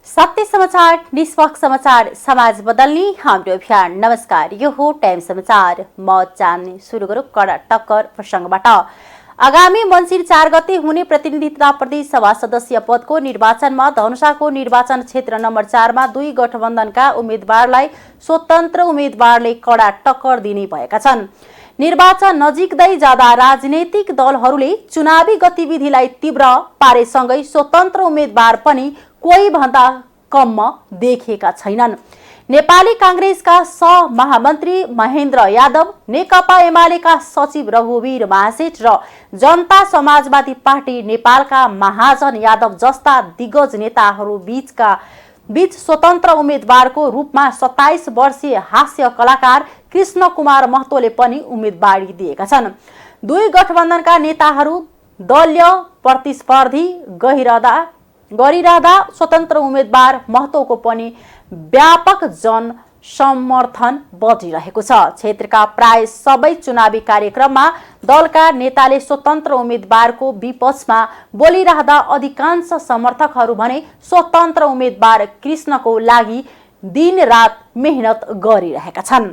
सत्य समाचार, निष्पक्ष समाचार, समाज बदल्ने हाम्रो अभियान। नमस्कार, यो हो टाइम समाचार। म जान्ने सुरु गरौँ कडा टक्कर प्रसङ्गबाट। आगामी मङ्सिर 4 गते हुने प्रतिनिधित्व प्रदेश सभा सदस्य पदको निर्वाचनमा धनुषाको निर्वाचन क्षेत्र नम्बर 4 मा दुई गठबन्धनका उम्मेदवारलाई स्वतन्त्र उम्मेदवारले कडा टक्कर दिने भएका छन्। निर्वाचन नजिक्दै जाँदा राजनैतिक दलहरूले चुनावी गतिविधिलाई तीव्र पारेसँगै स्वतन्त्र उम्मेदवार पनि कोही भन्दा कम देखेका छैनन्। नेपाली कांग्रेसका सहमहामन्त्री महेन्द्र यादव, नेकपा एमालेका सचिव रघुवीर महासेठ र जनता समाजवादी पार्टी नेपालका महाजन यादव जस्ता दिग्गज नेताहरू बीच स्वतन्त्र उम्मेदवारको रूपमा 27 वर्षीय हास्य कलाकार कृष्ण कुमार महतोले पनि उम्मेदवारी दिएका छन्। दुई गठबन्धनका नेताहरू दलीय प्रतिस्पर्धी गरिरहँदा स्वतन्त्र उम्मेदवार महतोको पनि व्यापक जन समर्थन बढिरहेको छ। क्षेत्रका प्राय सबै चुनावी कार्यक्रममा दलका नेताले स्वतन्त्र उम्मेदवारको विपक्षमा बोलिरहँदा अधिकांश समर्थकहरू भने स्वतन्त्र उम्मेदवार कृष्णको लागि दिनरात मेहनत गरिरहेका छन्।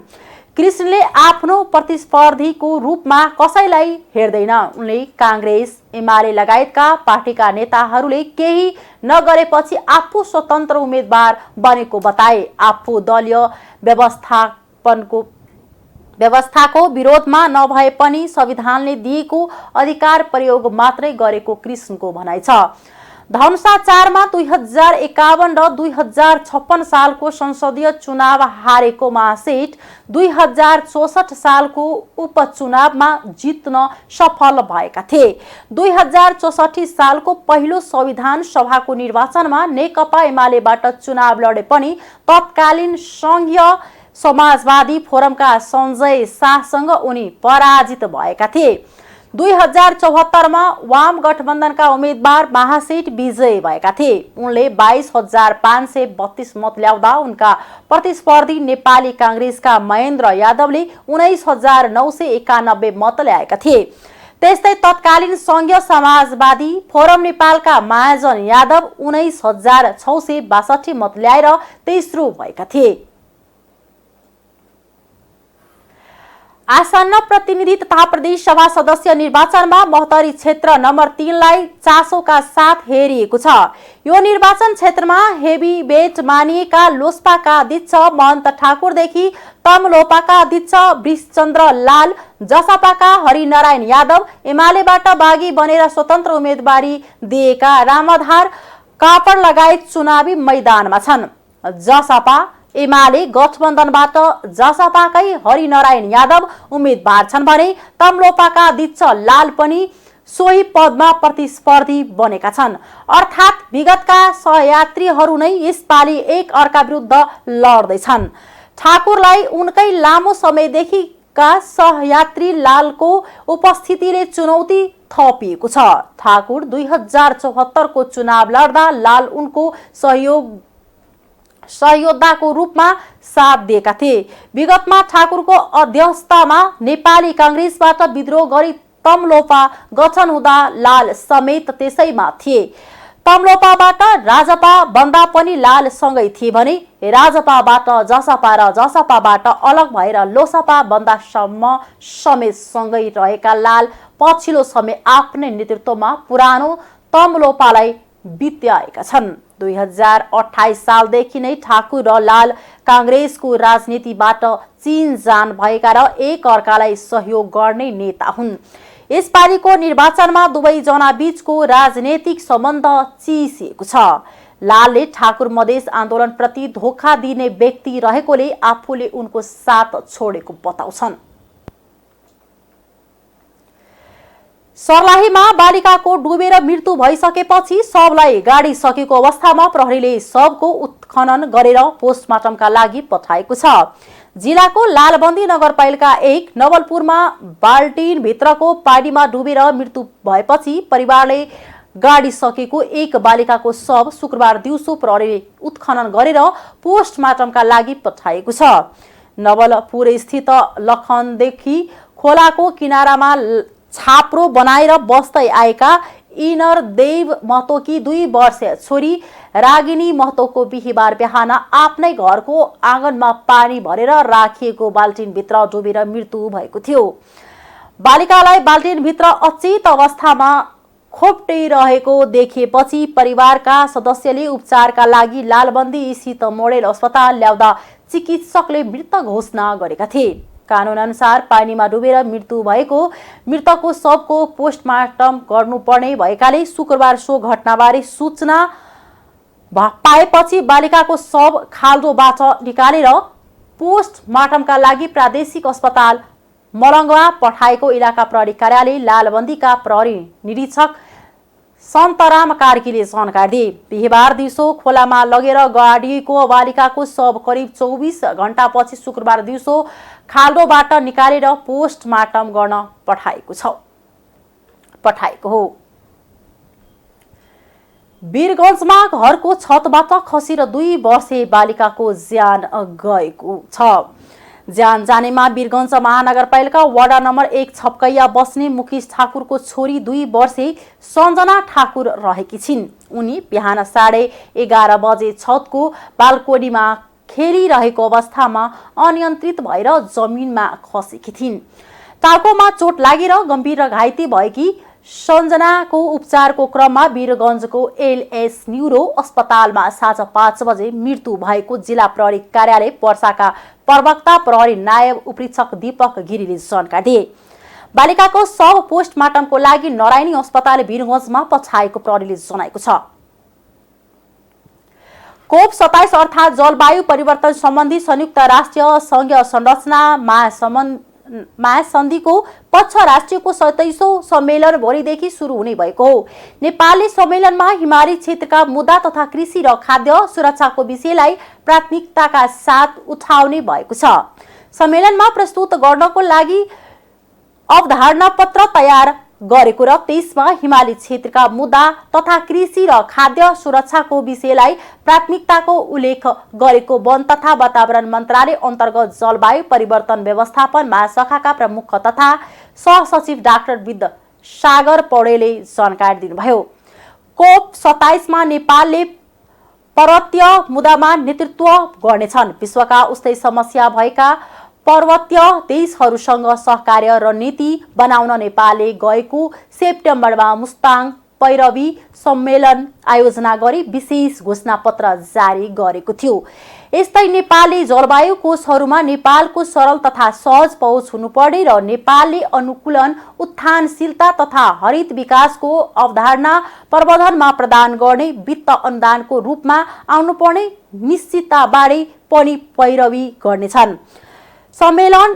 कृष्णले आफ्नो प्रतिस्पर्धीको रूपमा कसैलाई हेर्दैन। उनले कांग्रेस, एमाले लगायतका पार्टीका नेताहरूले केही नगरेपछि आफू स्वतन्त्र उम्मेदवार बनेको बताए। आफू दलीय व्यवस्थाको विरोधमा नभए पनि संविधानले दिएको अधिकार प्रयोग मात्रै गरेको कृष्णको भनाइ छ। धनुषा 4 मा 2051 र 2056 सालको संसदीय चुनाव हारेको महासेठ 2064 सालको उपचुनावमा जित्न सफल भएका थिए। 2064 सालको पहिलो संविधान सभाको निर्वाचनमा नेकपा एमालेबाट चुनाव लडे पनि तत्कालीन संघीय समाजवादी फोरमका सञ्जय शाहसँग उनी पराजित भएका थिए। 2074 मा वाम गठबन्धनका उम्मेदवार महासेठ विजयी भएका थिए। उनले 22,532 मत ल्याउँदा उनका प्रतिस्पर्धी नेपाली कांग्रेसका महेन्द्र यादवले 19,991 मत ल्याएका थिए। त्यस्तै तत्कालीन संघीय समाजवादी फोरम नेपालका महाजन यादव 19,662 मत ल्याएर तेस्रो भएका थिए। आसन्न प्रतिनिधि तथा प्रदेश सभा सदस्य निर्वाचनमा महोत्तरी क्षेत्र नम्बर 3 लाई चासोका साथ हेरिएको छ। यो निर्वाचन क्षेत्रमा हेभी वेट मानिएका लोसपाका अध्यक्ष महन्त ठाकुरदेखि तमलोपाका अध्यक्ष वृषचन्द्र लाल, जसपाका हरिनारायण यादव, एमालेबाट बागी बनेर स्वतन्त्र उम्मेदवारी दिएका रामधार कापड लगायत चुनावी मैदानमा छन्। जसपा एमाले गठबन्धनबाट जसपाकै हरिनारायण यादव उम्मेदवार छन् भने तमलोपाका अध्यक्ष लाल पनि सोही पदमा प्रतिस्पर्धी बनेका छन्। अर्थात् विगतका सहयात्रीहरू नै यसपालि एक अर्का विरुद्ध लड्दैछन्। ठाकुरलाई उनकै लामो समयदेखिका सहयात्री लालको उपस्थितिले चुनौती थपिएको छ। ठाकुर 2074 को चुनाव लड्दा लाल उनको सहयोद्धाको रूपमा साथ दिएका थिए। विगतमा ठाकुरको अध्यक्षतामा नेपाली कांग्रेसबाट विद्रोह गरी तमलोपा गठन हुँदा लाल समेत त्यसैमा थिए। तमलोपाबाट राजपा बन्दा पनि लाल सँगै थिए भने राजपाबाट जसपा र जसपाबाट अलग भएर लोसपा बन्दासम्म समेत सँगै रहेका लाल पछिल्लो समय आफ्नै नेतृत्वमा पुरानो तमलोपालाई बित्याएका छन्। 2028 सालदेखि नै ठाकुर र लाल कांग्रेसको राजनीतिबाट चिनजान भएका र एक अर्कालाई सहयोग गर्ने नेता हुन्। यसपालिको निर्वाचनमा दुवैजना बीचको राजनैतिक सम्बन्ध चिसिएको छ। लालले ठाकुर मधेस आन्दोलनप्रति धोका दिने व्यक्ति रहेकोले आफूले उनको साथ छोडेको बताउँछन्। सर्लाहीमा बालिकाको डुबेर मृत्यु भइसकेपछि शवलाई गाडिसकेको अवस्थामा प्रहरीले शवको उत्खनन गरेर पोस्टमार्टमका लागि पठाएको छ। जिल्लाको लालबन्दी नगरपालिका 1 नवलपुरमा बाल्टिन भित्रको पानीमा डुबेर मृत्यु भएपछि परिवारले गाडिसकेको एक बालिकाको शव शुक्रबार दिउँसो प्रहरीले उत्खनन गरेर पोस्टमार्टमका लागि पठाएको छ। नवलपुर स्थित लखनदेखि खोलाको किनारामा छाप्रो बनाएर बस्दै आएका इनर देव महतोकी 2 वर्षीय छोरी रागिनी महतोको बिहीबार बिहान आफ्नै घरको आँगनमा पानी भरेर राखिएको बाल्टिनभित्र डुबेर मृत्यु भएको थियो। बालिकालाई बाल्टिनभित्र अचेत अवस्थामा खोप्टिरहेको देखिएपछि परिवारका सदस्यले उपचारका लागि लालबन्दी स्थित मोडेल अस्पताल ल्याउँदा चिकित्सकले मृत घोषणा गरेका थिए। कानून अनुसार पानीमा डुबेर मृत्यु भएको मृतकको शवको पोस्टमार्टम गर्नुपर्ने भएकाले शुक्रबार सो घटनाबारे सूचना पाएपछि बालिकाको शव खाल्डोबाट निकालेर पोस्टमार्टमका लागि प्रादेशिक अस्पताल मलङ्गवा पठाएको इलाका प्रहरी कार्यालय लालबन्दीका प्रहरी निरीक्षक सन्तराम कार्कीले जानकारी दिए। बिहीबार दिउँसो खोलामा लगेर गाडिएको बालिकाको शव करिब 24 घण्टापछि शुक्रबार दिउँसो खाल्डोबाट निकालेर पोस्टमार्टम गर्न पठाएको हो। वीरगञ्जमा घरको छतबाट खसेर 2 वर्षीय बालिकाको ज्यान गएको छ। ज्यान जानेमा वीरगञ्ज महानगरपालिका वडा नम्बर 1 छपकैया बस्ने मुकेश ठाकुरको छोरी 2 वर्षीय सञ्जना ठाकुर रहेकी छिन्। उनी बिहान 11:30 बजे छतको बाल्कोनीमा खेलिरहेको अवस्थामा अनियन्त्रित भएर जमिनमा खसेकी थिइन्। टाउकोमा चोट लागेर गम्भीर घाइते भएकी सञ्जनाको उपचारको क्रममा वीरगञ्जको एलएस न्युरो अस्पतालमा साँझ 5 बजे मृत्यु भएको जिल्ला प्रहरी कार्यालय पर्साका प्रवक्ता प्रहरी नायब उपरीक्षक दीपक गिरीले जानकारी दिए। बालिकाको शव पोस्टमार्टमको लागि नारायणी अस्पताल वीरगञ्जमा पठाएको प्रहरीले जनाएको छ। COP27 अर्थात् जलवायु परिवर्तन सम्बन्धी संयुक्त राष्ट्रिय संघीय संरचना महासन्धिको पक्ष राष्ट्रियको 27औं सम्मेलन भोलिदेखि सुरु हुने भएको हो। नेपालले सम्मेलनमा हिमाली क्षेत्रका मुद्दा तथा कृषि र खाद्य सुरक्षाको विषयलाई प्राथमिकताका साथ उठाउने भएको छ। सम्मेलनमा प्रस्तुत गर्नको लागि अवधारणा पत्र तयार गरेको र त्यसमा हिमाली क्षेत्रका मुद्दा तथा कृषि र खाद्य सुरक्षाको विषयलाई प्राथमिकताको उल्लेख गरेको वन तथा वातावरण मन्त्रालय अन्तर्गत जलवायु परिवर्तन व्यवस्थापन महाशाखाका प्रमुख तथा सहसचिव डाक्टर विद्य सागर पौडेलले जानकारी दिनुभयो। COP27 मा नेपालले पर्वतीय मुद्दामा नेतृत्व गर्नेछन्। विश्वका उस्तै समस्या भएका पर्वतीय देशहरूसँग सहकार्य रणनीति बनाउन नेपालले गएको सेप्टेम्बरमा मुस्ताङ पैरवी सम्मेलन आयोजना गरी विशेष घोषणापत्र जारी गरेको थियो। यस्तै नेपालले जलवायु कोषहरूमा नेपालको सरल तथा सहज पहुँच हुनुपर्ने र नेपालले अनुकूलन उत्थानशीलता तथा हरित विकासको अवधारणा प्रबन्धनमा प्रदान गर्ने वित्त अनुदानको रूपमा आउनुपर्ने निश्चितताबारे पनि पैरवी गर्नेछन्। सम्मेलन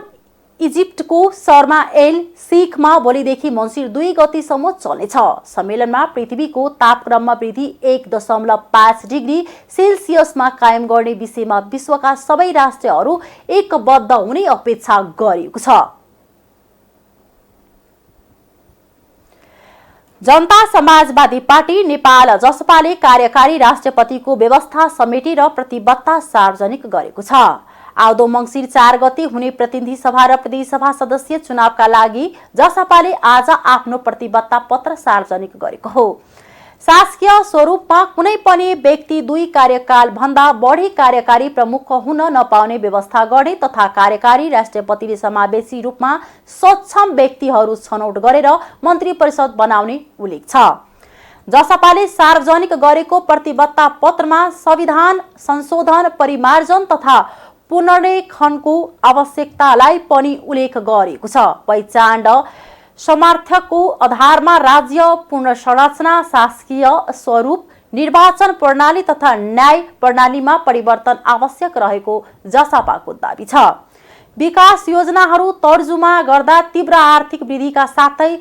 इजिप्टको शर्मा एल शेखमा भोलिदेखि मङ्सिर 2 गतेसम्म चल्नेछ। सम्मेलनमा पृथ्वीको तापक्रममा वृद्धि 1.5 डिग्री सेल्सियसमा कायम गर्ने विषयमा विश्वका सबै राष्ट्रहरू एकबद्ध हुने अपेक्षा गरिएको छ। जनता समाजवादी पार्टी नेपाल जसपाले कार्यकारी राष्ट्रपतिको व्यवस्था समेटेर प्रतिबद्धता सार्वजनिक गरेको छ। आउँदो मङ्सिर 4 गते हुने प्रतिनिधि सभा र प्रदेश सभा सदस्य चुनावका लागि जसपाले आज आफ्नो प्रतिबद्धता पत्र सार्वजनिक गरेको हो। शासकीय स्वरूपमा कुनै पनि व्यक्ति 2 कार्यकाल भन्दा बढी कार्यकारी प्रमुख हुन नपाउने व्यवस्था गर्ने तथा कार्यकारी राष्ट्रपतिले समावेशी रूपमा सक्षम व्यक्तिहरू छनौट गरेर मन्त्री परिषद बनाउने उल्लेख छ। जसपाले सार्वजनिक गरेको प्रतिबद्धता पत्रमा संविधान संशोधन परिमार्जन तथा पुनर्लेखनको आवश्यकतालाई पनि उल्लेख गरिएको छ। पहिचान र समर्थकको आधारमा राज्य पुनर्संरचना, शासकीय स्वरूप, निर्वाचन प्रणाली तथा न्याय प्रणालीमा परिवर्तन आवश्यक रहेको जसपाको दाबी छ। विकास योजनाहरू तर्जुमा गर्दा तीव्र आर्थिक वृद्धिका साथै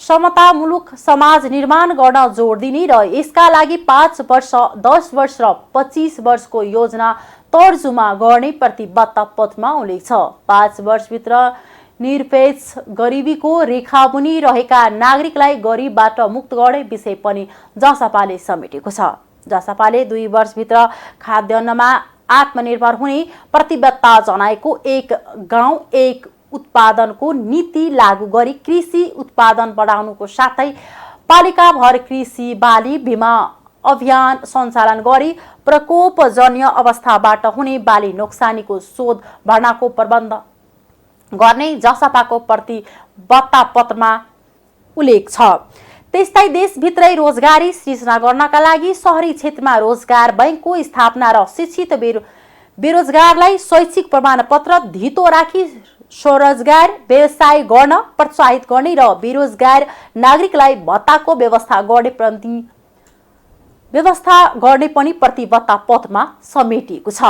समतामूलक समाज निर्माण गर्न जोड दिने र यसका लागि 5 वर्ष, 10 वर्ष र 25 वर्षको योजना तर्जुमा गर्ने प्रतिबद्धता पत्रमा उल्लेख छ। 5 वर्षभित्र निरपेक्ष गरिबीको रेखामुनि रहेका नागरिकलाई गरिबबाट मुक्त गर्ने विषय पनि जसपाले समेटेको छ। जसपाले 2 वर्षभित्र खाद्यान्नमा आत्मनिर्भर हुने प्रतिबद्धता जनाएको एक गाउँ एक उत्पादनको नीति लागू गरी कृषि उत्पादन बढाउनुको साथै पालिकाभर कृषि बाली बिमा अभियान सञ्चालन गरी प्रकोपजन्य अवस्थाबाट हुने बाली नोक्सानीको शोध भर्नाको प्रबन्ध गर्ने जसपाको प्रतिबद्धता पत्रमा उल्लेख छ। त्यस्तै देशभित्रै रोजगारी सृजना गर्नका लागि शहरी क्षेत्रमा रोजगार बैंकको स्थापना र शिक्षित बेरोजगारलाई शैक्षिक प्रमाणपत्र धितो राखी स्वरोजगार व्यवसाय गर्न प्रोत्साहित गर्ने र बेरोजगार नागरिकलाई भत्ताको व्यवस्था गर्ने पनि प्रतिबद्धता पत्रमा समेटिएको छ।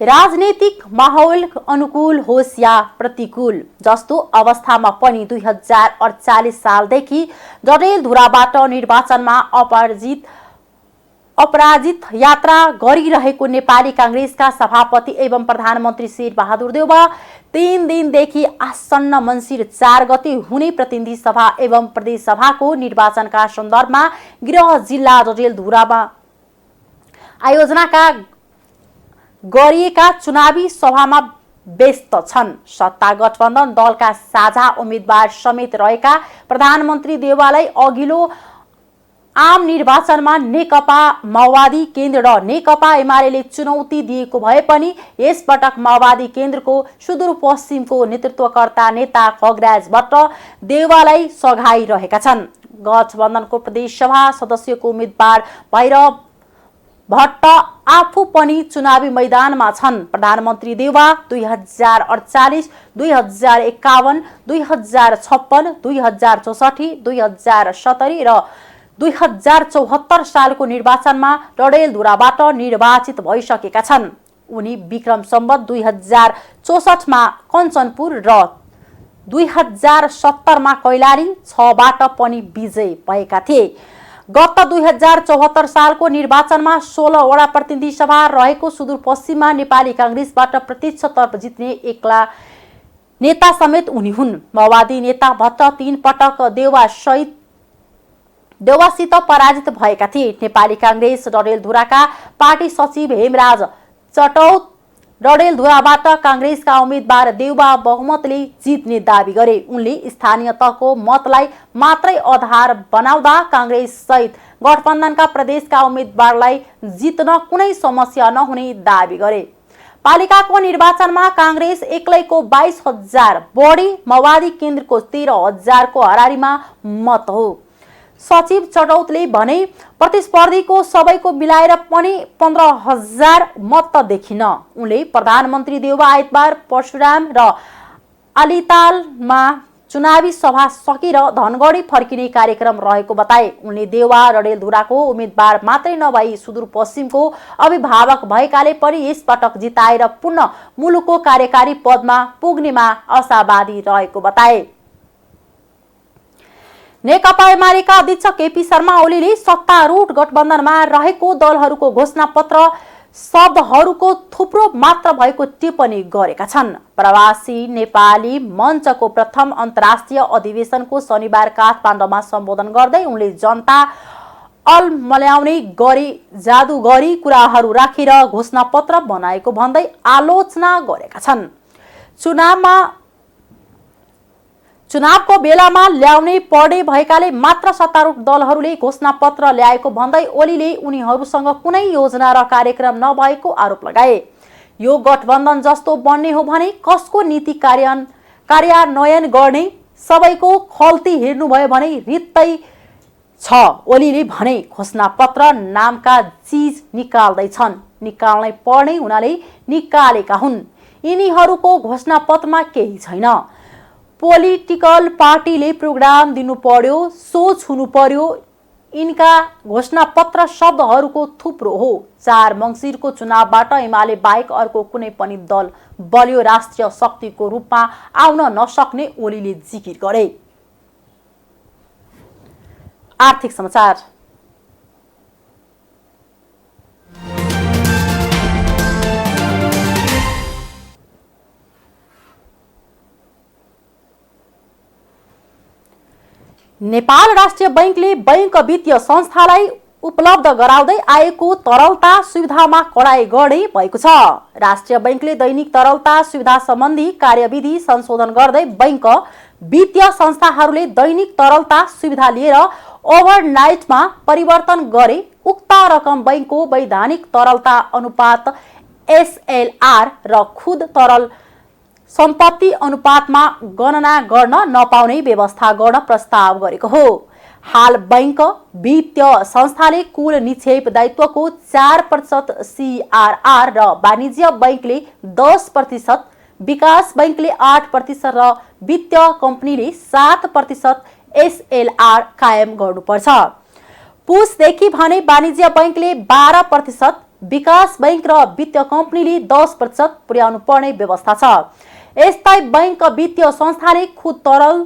राजनीतिक माहौल अनुकूल होस् या प्रतिकूल जस्तो अवस्थामा पनि 2048 सालदेखि डडेलधुराबाट निर्वाचनमा अपराजित यात्रा गरिरहेको नेपाली कांग्रेसका सभापति एवं प्रधानमन्त्री शेरबहादुर देउवा 3 दिनदेखि आसन्न मङ्सिर 4 गते हुने प्रतिनिधि सभा एवं प्रदेश सभाको निर्वाचनका सन्दर्भमा गृह जिल्ला डडेलधुरामा आयोजनाका गरिएका चुनावी सभामा व्यस्त छन्। सत्ता गठबन्धन दलका साझा उम्मेद्वार समेत रहेका प्रधानमन्त्री देउवालाई अघिल्लो आम निर्वाचनमा नेकपा माओवादी केन्द्र र नेकपा एमाले चुनौती दिएको भए पनि यसपटक माओवादी केन्द्रको सुदूरपश्चिमको नेतृत्वकर्ता नेता खगराज भट्ट देउवालाई सघाइरहेका छन्। गठबन्धनको प्रदेश सभा सदस्यको उम्मेद्वार भैरव भट्ट आफू पनि चुनावी मैदानमा छन्। प्रधानमन्त्री देउवा 2048, 2051, 2056, 2064, 2070 र 2074 सालको निर्वाचनमा डडेलधुराबाट निर्वाचित भइसकेका छन्। उनी विक्रम सम्वत 2064 मा कञ्चनपुर र 2070 मा कैलाली 6बाट पनि विजयी भएका थिए। गत 2074 सालको निर्वाचनमा 16 वडा प्रतिनिधि सभा रहेको सुदूरपश्चिममा नेपाली कांग्रेसबाट प्रत्यक्षतर्फ जित्ने एक्ला नेता समेत उनी हुन्। माओवादी नेता भट्ट 3 पटक देउवासित पराजित भएका थिए। नेपाली कांग्रेस डडेलधुराका पार्टी सचिव हेमराज चटौत डडेलधुराबाट कांग्रेसका उम्मेद्वार देउवा बहुमतले जित्ने दावी गरे। उनले स्थानीय तहको मतलाई मात्रै आधार बनाउँदा कांग्रेस सहित गठबन्धनका प्रदेशका उम्मेद्वारलाई जित्न कुनै समस्या नहुने दावी गरे। पालिकाको निर्वाचनमा कांग्रेस एक्लैको 22,000 बढी माओवादी केन्द्रको 13,000 को हरारीमा मत हो। सचिव चटौतले भने प्रतिस्पर्धीको सबैको मिलाएर पनि 15,000 मत त देखिन। उनले प्रधानमन्त्री देउवा आइतबार परशुराम र आलितालमा चुनावी सभा सकेर धनगढी फर्किने कार्यक्रम रहेको बताए। उनले देउवा डडेलधुराको उम्मेद्वार मात्रै नभई सुदूरपश्चिमको अभिभावक भएकाले पनि यसपटक जिताएर पुनः मुलुकको कार्यकारी पदमा पुग्नेमा आशावादी रहेको बताए। नेकपा एमालेका अध्यक्ष केपी शर्मा ओलीले सत्तारूढ गठबन्धनमा रहेको दलहरूको घोषणापत्र शब्दहरूको थुप्रो मात्र भएको टिप्पणी गरेका छन्। प्रवासी नेपाली मञ्चको प्रथम अन्तर्राष्ट्रिय अधिवेशनको शनिबार काठमाडौँमा सम्बोधन गर्दै उनले जनता अलमल्याउने गरी जादुगरी कुराहरू राखेर घोषणापत्र बनाएको भन्दै आलोचना गरेका छन्। चुनावको बेलामा ल्याउनै पर्ने भएकाले मात्र सत्तारूढ दलहरूले घोषणापत्र ल्याएको भन्दै ओलीले उनीहरूसँग कुनै योजना र कार्यक्रम नभएको आरोप लगाए। यो गठबन्धन जस्तो बन्ने हो भने कसको नीति कार्यान्वयन गर्ने सबैको खल्ती हेर्नुभयो भने रित्तै छ। ओलीले भने घोषणापत्र नामका चीज निकाल्दैछन्, निकाल्नै पर्ने हुनाले निकालेका हुन्। यिनीहरूको घोषणापत्रमा केही छैन। पोलिटिकल पार्टीले प्रोग्राम दिनु पर्यो, सोच हुनु पर्यो। यिनका घोषणापत्र शब्दहरूको थुप्रो हो। 4 मङ्सिरको चुनावबाट एमाले बाहेक अर्को कुनै पनि दल बलियो राष्ट्रिय शक्तिको रूपमा आउन नसक्ने ओलीले जिकिर गरे। आर्थिक समाचार। नेपाल राष्ट्रिय बैंकले बैंक वित्तीय संस्थालाई उपलब्ध गराउँदै आएको तरलता सुविधामा कडाई गर्ने भएको छ। राष्ट्रिय बैंकले दैनिक तरलता सुविधा सम्बन्धी कार्यविधि संशोधन गर्दै बैंक वित्तीय संस्थाहरूले दैनिक तरलता सुविधा लिएर ओभरनाइटमा परिवर्तन गरे उक्त रकम बैंकको वैधानिक तरलता अनुपात एसएलआर र खुद तरल सम्पत्ति अनुपातमा गणना गर्न नपाउने व्यवस्था गर्न प्रस्ताव गरेको हो। हाल बैंक वित्तीय संस्थाले कुल निक्षेप दायित्वको 4% सीआरआर र वाणिज्य बैंकले 10%, विकास बैंकले 8% र वित्तीय कम्पनीले 7% एसएलआर कायम गर्नुपर्छ। पुसदेखि भने वाणिज्य बैंकले 12%, विकास बैंक र वित्तीय कम्पनीले 10% पुर्याउनु पर्ने व्यवस्था छ। यस्तै बैंक वित्तीय संस्थाले खुद तरल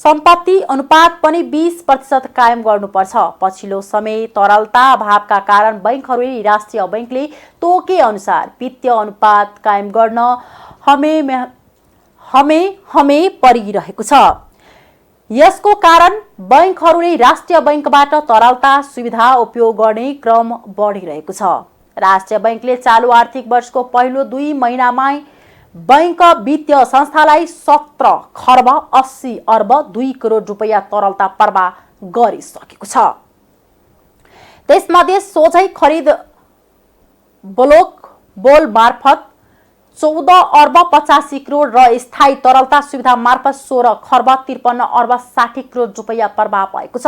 सम्पत्ति अनुपात पनि 20% कायम गर्नुपर्छ। पछिल्लो समय तरलता अभावका कारण बैंकहरूले राष्ट्रिय बैंकले तोके अनुसार वित्तीय अनुपात कायम गर्न हमे परिरहेको छ। यसको कारण बैंकहरूले राष्ट्रिय बैंकबाट तरलता सुविधा उपयोग गर्ने क्रम बढिरहेको छ। राष्ट्रिय बैंकले चालू आर्थिक वर्षको पहिलो 2 महिनामा बैंक वित्तीय संस्थालाई 17 खर्ब 80 अर्ब 2 करोड रुपैयाँ तरलता प्रवाह गरिसकेको छ। त्यसमध्ये सोझै खरिद बोल मार्फत 14 अर्ब 85 करोड र स्थायी तरलता सुविधा मार्फत 16 खर्ब 53 अर्ब 60 करोड रुपैयाँ प्रवाह भएको छ।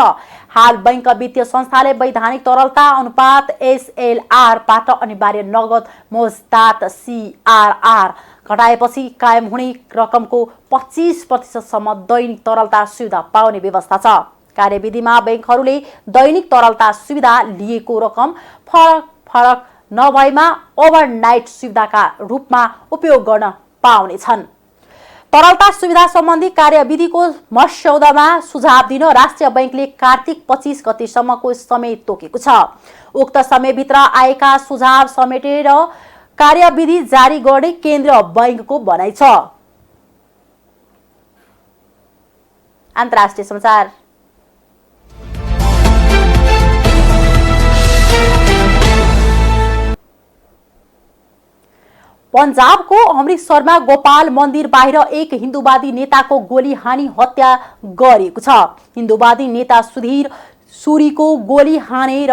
हाल बैंक वित्तीय संस्थाले वैधानिक तरलता अनुपात एसएलआर बाट अनिवार्य नगद मोजदात सीआरआर घटाएपछि कायम हुने रकमको 25% सम्म दैनिक तरलता सुविधा पाउने व्यवस्था छ। कार्यविधिमा बैंकहरूले दैनिक तरलता सुविधा लिएको रकम फरक नभएमा ओभरनाइट सुविधाका रूपमा उपयोग गर्न पाउनेछन्। तरलता सुविधा सम्बन्धी कार्यविधिको मस्यौदामा सुझाव दिन राष्ट्रिय बैंकले कार्तिक 25 गतेसम्मको समय तोकेको छ। उक्त समयभित्र आएका सुझाव समेटेर कार्यविधि जारी गर्ने केन्द्रीय बैंकको भनाइ छ। अन्तर्राष्ट्रिय समाचार। पन्जाबको अमृतसरमा गोपाल मन्दिर बाहिर एक हिन्दूवादी नेताको गोली हानी हत्या गरिएको छ। हिन्दूवादी नेता सुधीर सुरीको गोली हानेर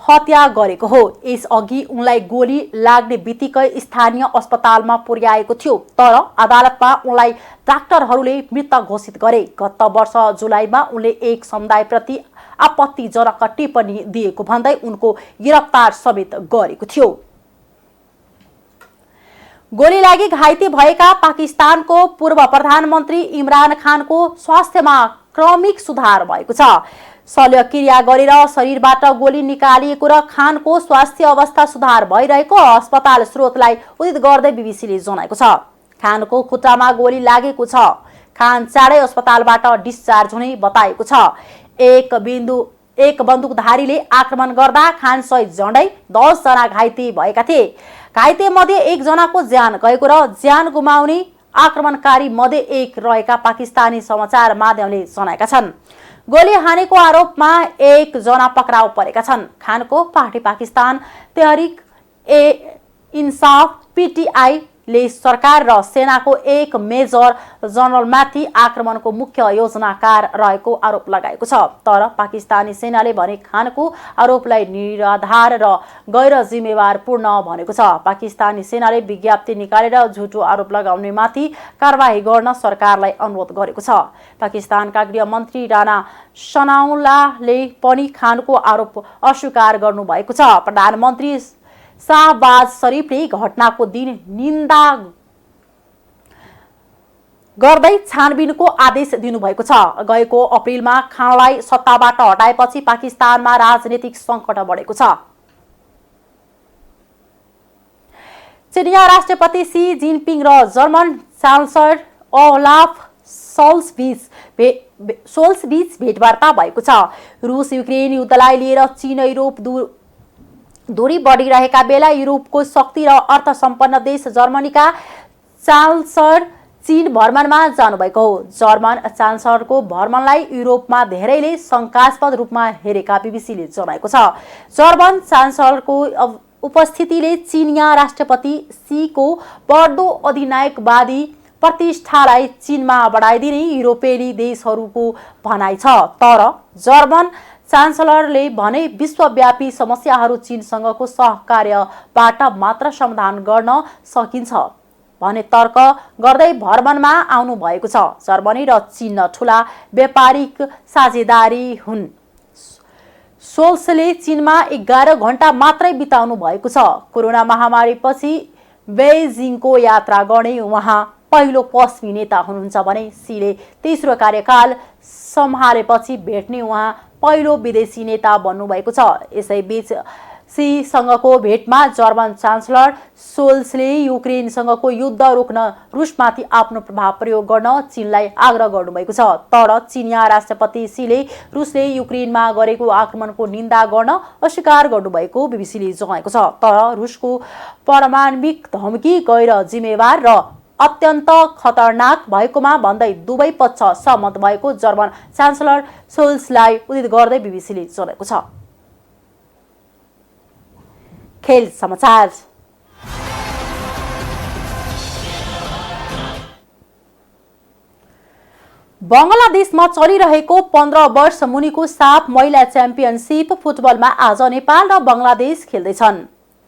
हत्या गरेको हो। यसअघि उनलाई गोली लाग्ने बित्तिकै स्थानीय अस्पतालमा पुर्याएको थियो, तर अदालतमा उनलाई डाक्टरहरूले मृत घोषित गरे। गत वर्ष जुलाईमा उनले एक समुदायप्रति आपत्तिजनक टिप्पणी दिएको भन्दै उनको गिरफ्तार समेत गरेको थियो। गोली लागि घाइते भएका पाकिस्तानको पूर्व प्रधानमन्त्री इमरान खानको स्वास्थ्यमा क्रमिक सुधार भएको छ। शल्यक्रिया गरेर शरीरबाट गोली निकालिएको र खानको स्वास्थ्य अवस्था सुधार भइरहेको अस्पताल स्रोतलाई उद्धृत गर्दै बीबीसीले जनाएको छ। खानको खुट्टामा गोली लागेको छ। खान चाँडै अस्पतालबाट डिस्चार्ज हुने बताएको छ। एक बन्दुकधारीले आक्रमण गर्दा खान सहित झण्डै 10 जना घाइते भएका थिए। घाइते मध्ये 1 जनाको ज्यान गएको र ज्यान गुमाउने आक्रमणकारी मध्ये एक रहेका पाकिस्तानी समाचार माध्यमले जनाएका छन्। गोली हानेको आरोपमा 1 जना पक्राउ परेका छन्। खानको पार्टी पाकिस्तान तहरिक ए इन्साफ पीटीआई ले सरकार र सेनाको एक मेजर जनरलमाथि आक्रमणको मुख्य योजनाकार रहेको आरोप लगाएको छ। तर पाकिस्तानी सेनाले भने खानको आरोपलाई निराधार र गैर जिम्मेवारपूर्ण भनेको छ। पाकिस्तानी सेनाले विज्ञप्ति निकालेर झुटो आरोप लगाउनेमाथि कारबाही गर्न सरकारलाई अनुरोध गरेको छ। पाकिस्तानका गृहमन्त्री राणा सनाउल्लाहले पनि खानको आरोप अस्वीकार गर्नुभएको छ। प्रधानमन्त्री शाहबाज शरीफले घटनाको दिन निन्दा गर्दै छानबिनको आदेश दिनुभएको छ। गएको अप्रिलमा खानलाई सत्ताबाट हटाएपछि पाकिस्तानमा राजनीतिक सङ्कट बढेको छ। चिनिया राष्ट्रपति सी जिनपिङ र जर्मन चान्सलर ओलाफ सोल्स बीच भेटवार्ता भएको छ। रुस युक्रेन युद्धलाई लिएर चीन युरोप दूरी बढिरहेका बेला युरोपको शक्ति र अर्थ सम्पन्न देश जर्मनीका चान्सलर चीन भ्रमणमा जानुभएको हो। जर्मन चान्सलरको भ्रमणलाई युरोपमा धेरैले शङ्कास्पद रूपमा हेरेका बीबीसीले जनाएको छ। जर्मन चान्सलरको उपस्थितिले चीनिया राष्ट्रपति सी को बढ्दो अधिनायकवादी प्रतिष्ठालाई चीनमा बढाइदिने युरोपेली देशहरूको भनाइ छ। तर जर्मन चान्सलरले भने विश्वव्यापी समस्याहरू चीनसँगको सहकार्यबाट मात्र समाधान गर्न सकिन्छ भने तर्क गर्दै भ्रमणमा आउनु भएको छ। जर्मनी र चीन ठूला व्यापारिक साझेदारी हुन्। सोल्सले चीनमा 11 घण्टा मात्रै बिताउनु भएको छ। कोरोना महामारीपछि बेइजिङको यात्रा गर्ने उहाँ पहिलो पश्चिमी नेता हुनुहुन्छ भने सीले तेस्रो कार्यकाल सम्हालेपछि भेट्ने उहाँ पहिलो विदेशी नेता बन्नुभएको छ। यसैबीच सीसँगको भेटमा जर्मन चान्सलर सोल्सले युक्रेनसँगको युद्ध रोक्न रुसमाथि आफ्नो प्रभाव प्रयोग गर्न चीनलाई आग्रह गर्नुभएको छ। तर चीनिया राष्ट्रपति सीले रुसले युक्रेनमा गरेको आक्रमणको निन्दा गर्न अस्वीकार गर्नुभएको बीबीसीले जनाएको छ। तर रुसको परमाणविक धम्की गैर जिम्मेवार र अत्यन्त खतरनाक भएकोमा भन्दै दुवै पक्ष सहमत भएको जर्मन चान्सलर सोल्सलाई उद्धृत गर्दै बीबीसीले जनाएको छ। खेल समाचार। बंगलादेशमा चलिरहेको 15 वर्ष मुनिको साफ महिला च्याम्पियनशिप फुटबलमा आज नेपाल र बंगलादेश खेल्दैछन्।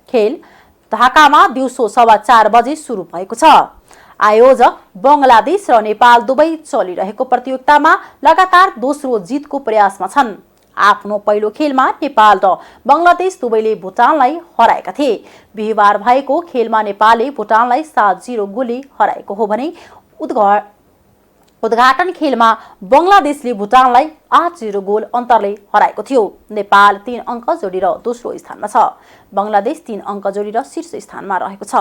खेल ढाकामा दिउँसो 4:15 बजे सुरु भएको छ। आयोजक बंगलादेश र नेपाल दुवै चलिरहेको प्रतियोगितामा लगातार दोस्रो जितको प्रयासमा छन्। आफ्नो पहिलो खेलमा नेपाल र बंगलादेश दुवैले भुटानलाई हराएका थिए। बिहीबार भएको खेलमा नेपालले भुटानलाई 7-0 गोलले हराएको हो भने उद्घाटन खेलमा बंगलादेशले भुटानलाई 8-0 गोल अन्तरले हराएको थियो। नेपाल 3 अङ्क जोडेर दोस्रो स्थानमा छ। बंगलादेश 3 अङ्क जोडेर शीर्ष स्थानमा रहेको छ।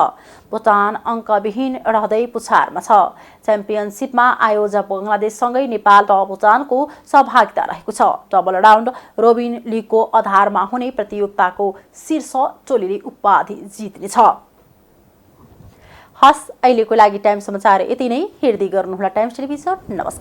भुटान अङ्कविहीन रहँदै पुछारमा छ। च्याम्पियनशिपमा आयोजक बंगलादेशसँगै नेपाल र भुटानको सहभागिता रहेको छ। डबल राउन्ड रोबिन लिगको आधारमा हुने प्रतियोगिताको शीर्ष टोलीले उपाधि जित्नेछ। हस्, अहिलेको लागि टाइम समाचार यति नै। हेर्दै गर्नुहोला टाइम्स टेलिभिजन। नमस्कार।